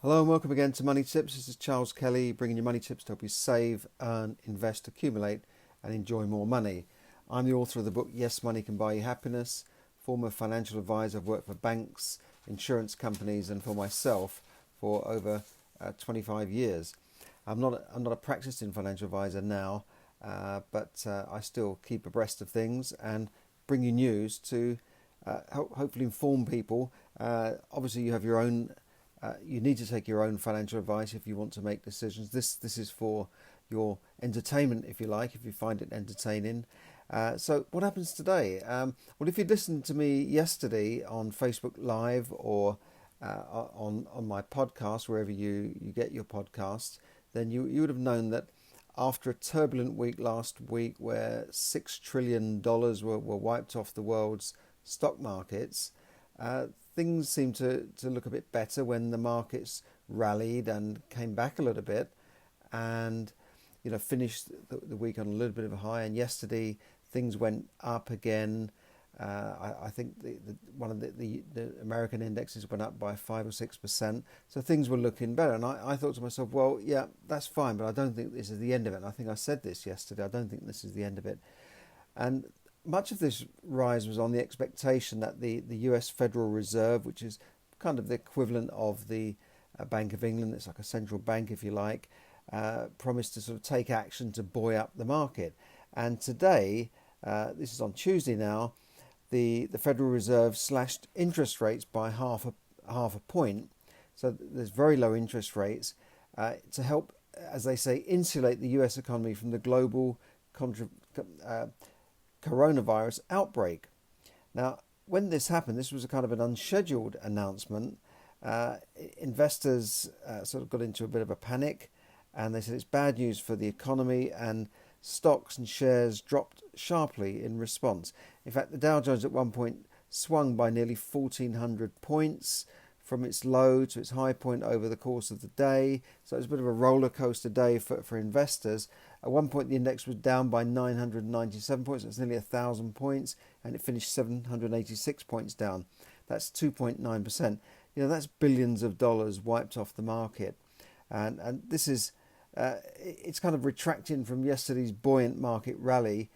Hello and welcome again to Money Tips. This is Charles Kelly bringing you money tips to help you save, earn, invest, accumulate and enjoy more money. I'm the author of the book Yes, Money Can Buy You Happiness, former financial advisor. I've worked for banks, insurance companies and for myself for over 25 years. I'm not a practicing financial advisor now, but I still keep abreast of things and bring you news to hopefully inform people. Obviously you have your own you need to take your own financial advice if you want to make decisions. This is for your entertainment, if you like, if you find it entertaining. So what happens today? Well, if you listened to me yesterday on Facebook Live or on my podcast, wherever you get your podcasts, then you would have known that after a turbulent week last week where $6 trillion were wiped off the world's stock markets, things seemed to look a bit better when the markets rallied and came back a little bit and finished the week on a little bit of a high. And yesterday things went up again. I think one of the American indexes went up by 5 or 6%. So things were looking better. And I thought to myself, well, yeah, that's fine, but I don't think this is the end of it. And I think I said this yesterday. I don't think this is the end of it. And much of this rise was on the expectation that the US Federal Reserve, which is kind of the equivalent of the Bank of England, it's like a central bank if you like, promised to sort of take action to buoy up the market. And today, this is on Tuesday now, the Federal Reserve slashed interest rates by half a point. So there's very low interest rates to help, as they say, insulate the US economy from the global coronavirus outbreak. Now, when this happened, this was a kind of an unscheduled announcement. Investors sort of got into a bit of a panic, and they said it's bad news for the economy, and stocks and shares dropped sharply in response. In fact, the Dow Jones at one point swung by nearly 1,400 points from its low to its high point over the course of the day. So it was a bit of a roller coaster day for investors. At one point, the index was down by 997 points. That's nearly 1,000 points, and it finished 786 points down. That's 2.9%. That's billions of dollars wiped off the market, and this is it's kind of retracting from yesterday's buoyant market rally,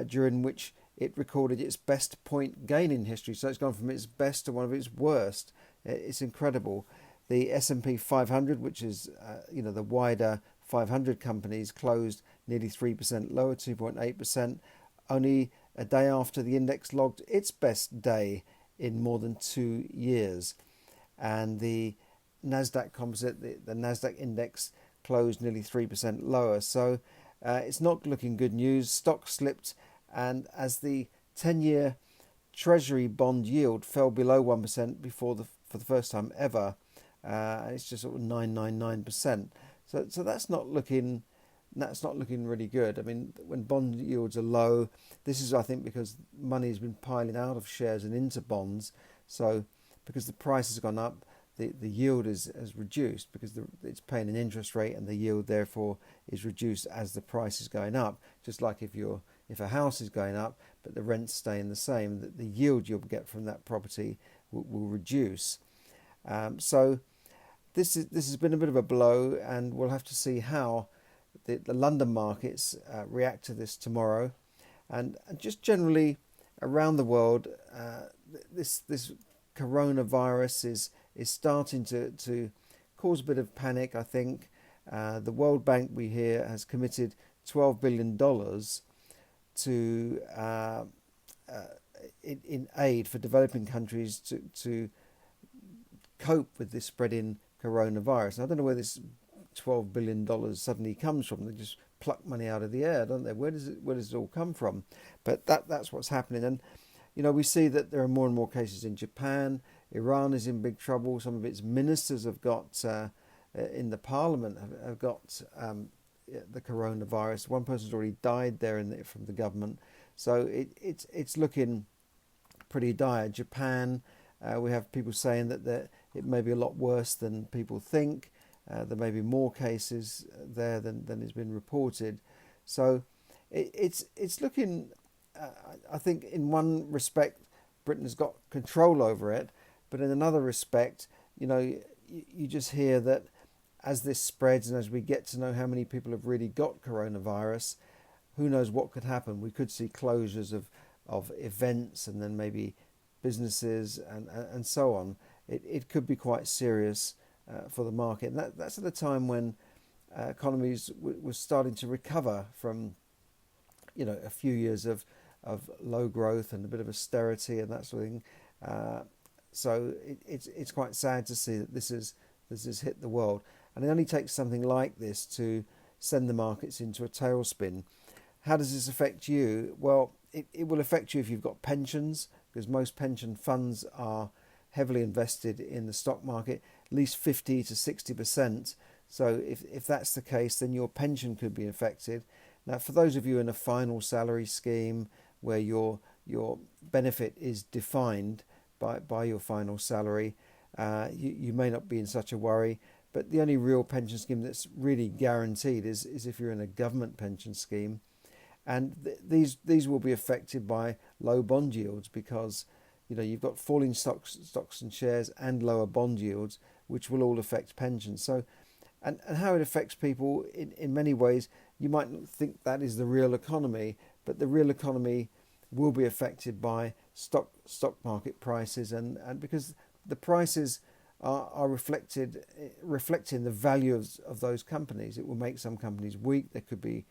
during which it recorded its best point gain in history. So it's gone from its best to one of its worst. It's incredible. The S&P 500, which is the wider 500 companies, closed nearly 3% lower, 2.8%, only a day after the index logged its best day in more than 2 years. And the Nasdaq composite, the Nasdaq index, closed nearly 3% lower. So it's not looking good news. Stock slipped, and as the 10-year Treasury Bond yield fell below 1% for the first time ever, and it's just sort of 9.99%. So that's not looking really good. I mean, when bond yields are low, this is, I think, because money has been piling out of shares and into bonds. So because the price has gone up, the yield has reduced because it's paying an interest rate, and the yield therefore is reduced as the price is going up. Just like if a house is going up but the rent's staying the same, the yield you'll get from that property will reduce. So this has been a bit of a blow, and we'll have to see how the London markets react to this tomorrow, and just generally around the world. This coronavirus is starting to cause a bit of panic, I think. The World Bank, we hear, has committed $12 billion to in aid for developing countries to cope with this spreading coronavirus. And I don't know where this $12 billion suddenly comes from. They just pluck money out of the air, don't they? Where does it all come from? But that's what's happening. And we see that there are more and more cases in Japan. Iran is in big trouble. Some of its ministers have got in the parliament have got the coronavirus. One person's already died there from the government. So it's looking pretty dire. Japan, we have people saying that it may be a lot worse than people think. There may be more cases there than has been reported. So it's looking, I think in one respect, Britain has got control over it, but in another respect, you just hear that as this spreads and as we get to know how many people have really got coronavirus, who knows what could happen. We could see closures of events and then maybe businesses and so on. It could be quite serious for the market. And that's at a time when economies were starting to recover from, a few years of low growth and a bit of austerity and that sort of thing. So it's quite sad to see that this has hit the world. And it only takes something like this to send the markets into a tailspin. How does this affect you? Well, it will affect you if you've got pensions, because most pension funds are heavily invested in the stock market, at least 50 to 60%. So if that's the case, then your pension could be affected. Now, for those of you in a final salary scheme where your benefit is defined by your final salary, you may not be in such a worry. But the only real pension scheme that's really guaranteed is if you're in a government pension scheme. And these will be affected by low bond yields because, you've got falling stocks and shares and lower bond yields, which will all affect pensions. So, and how it affects people in many ways, you might not think that is the real economy, but the real economy will be affected by stock market prices, and because the prices are reflecting the value of those companies. It will make some companies weak. They could be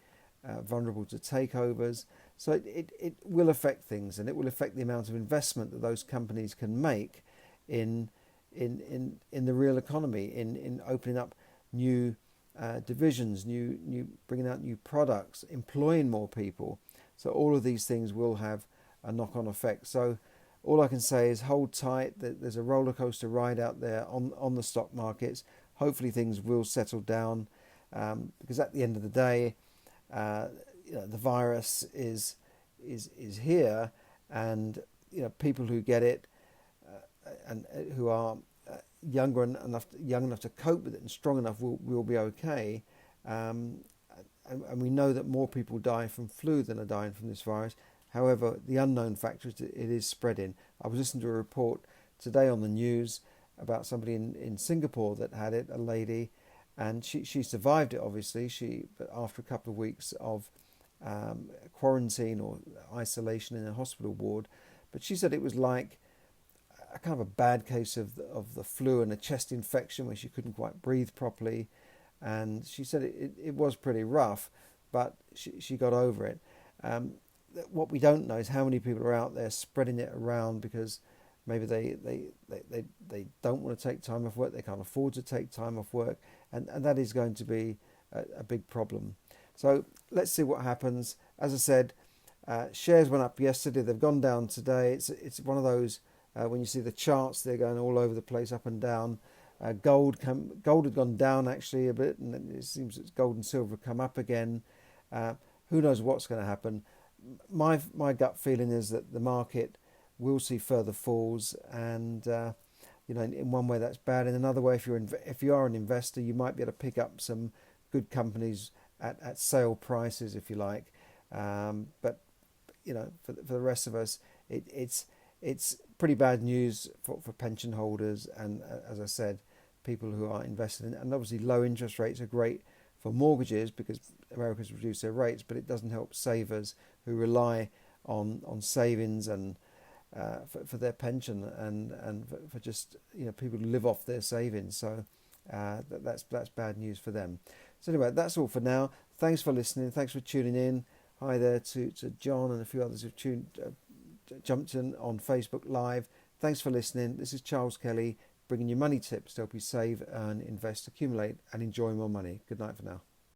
vulnerable to takeovers. So it will affect things, and it will affect the amount of investment that those companies can make in the real economy, in opening up new divisions, new bringing out new products, employing more people. So all of these things will have a knock-on effect. So all I can say is hold tight. There's a roller coaster ride out there on the stock markets. Hopefully things will settle down, because at the end of the day, the virus is here, and people who get it and who are young enough to cope with it and strong enough will be okay. And we know that more people die from flu than are dying from this virus. However, the unknown factor is it is spreading. I was listening to a report today on the news about somebody in Singapore that had it, a lady, and she survived it, obviously. But after a couple of weeks of quarantine or isolation in a hospital ward, but she said it was like a kind of a bad case of the flu and a chest infection where she couldn't quite breathe properly, and she said it was pretty rough, but she got over it. What we don't know is how many people are out there spreading it around because maybe they don't want to take time off work, they can't afford to take time off work, and that is going to be a big problem. So let's see what happens. As I said, shares went up yesterday, they've gone down today. It's one of those, when you see the charts, they're going all over the place, up and down. Gold had gone down actually a bit, and it seems that gold and silver have come up again. Who knows what's going to happen? My gut feeling is that the market will see further falls, and in one way that's bad. In another way, if you are an investor, you might be able to pick up some good companies at sale prices, if you like. But for the rest of us, it's pretty bad news for pension holders, and as I said, people who are invested in. And obviously, low interest rates are great for mortgages because America's reduced their rates, but it doesn't help savers who rely on savings and for their pension and for just people who live off their savings. So that's bad news for them. So anyway, that's all for now. Thanks for listening. Thanks for tuning in. Hi there to John and a few others who've jumped in on Facebook Live. Thanks for listening. This is Charles Kelly, bringing you money tips to help you save, earn, invest, accumulate, and enjoy more money. Good night for now.